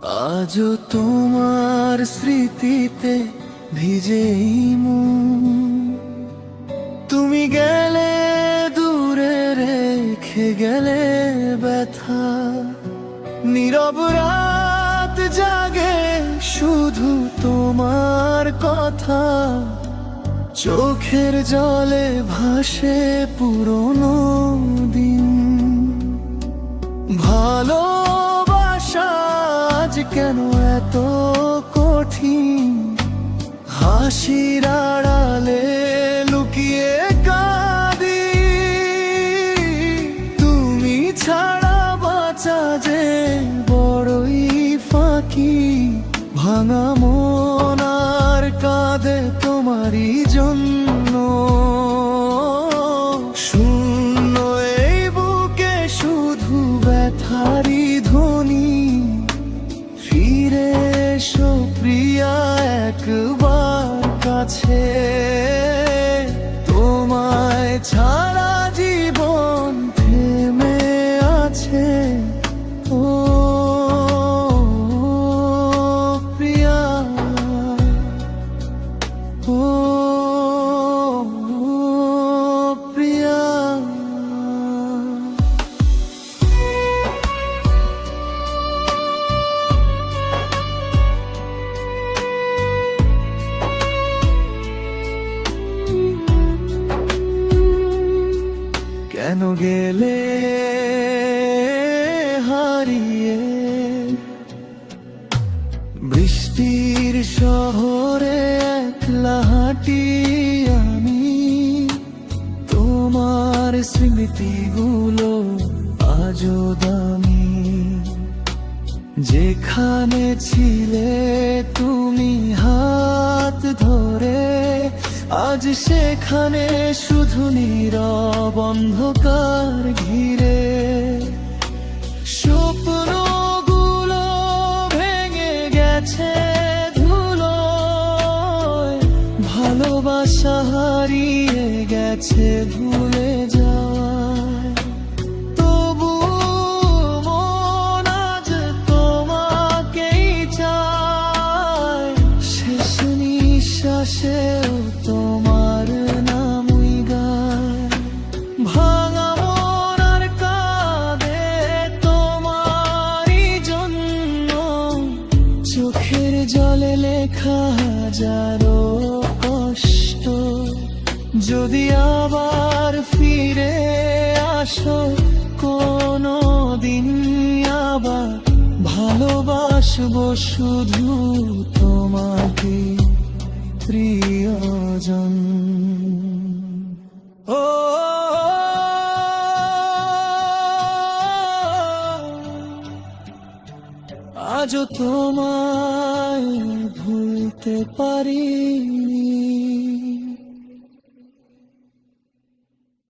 আজও তোমার স্মৃতিতে ভিজেই মন। তুমি গেলে দূরে রেখে গেলে ব্যথা। নীরব রাত জাগে শুধু তোমার কথা। চোখের জলে ভাসে পুরনো দিন। ভালোবাসা আজ কেন এত কঠিন? হাসির আড়ালে লুকিয়ে কাঁদি। তুমি ছাড়া বাঁচা যে বড়ই ফাঁকি। ভাঙা মন আর কাঁদে তোমারই জন্য। শূন্য এই বুকে শুধু ব্যথারই ধ্বনি। ফিরে এসো প্রিয়া একবার কাছে। তোমায় ছাড়া জীবন থেমে আছে। ও প্রিয়া, ও প্রিয়া। কেন গেলে হারিয়ে বৃষ্টির শহরে একলা হাঁটি আমি? তোমার স্মৃতিগুলো আজও দামি। যেখানে ছিলে তুমি হাত ধরে, আজ সেখানে শুধু নীরব অন্ধকার ঘিরে। স্বপ্নগুলো ভেঙে গেছে ধুলোয়। ভালোবাসা হারিয়ে গেছে ভুলে যাওয়ায়। তবু মন আজ তোমাকেই চায়। শেষ নিঃশ্বাসেও তোমার নামই গায়। ভাঙা মন আর কাঁদে তোমারই জন্য। চোখের জলে লেখা হাজারো কষ্ট। যদি আবার ফিরে আসো কোনো দিন, আবার ভালোবাসবো শুধু তোমাকে প্রিয়জন। ও আজও তোমায় ভুলতে পারিনি।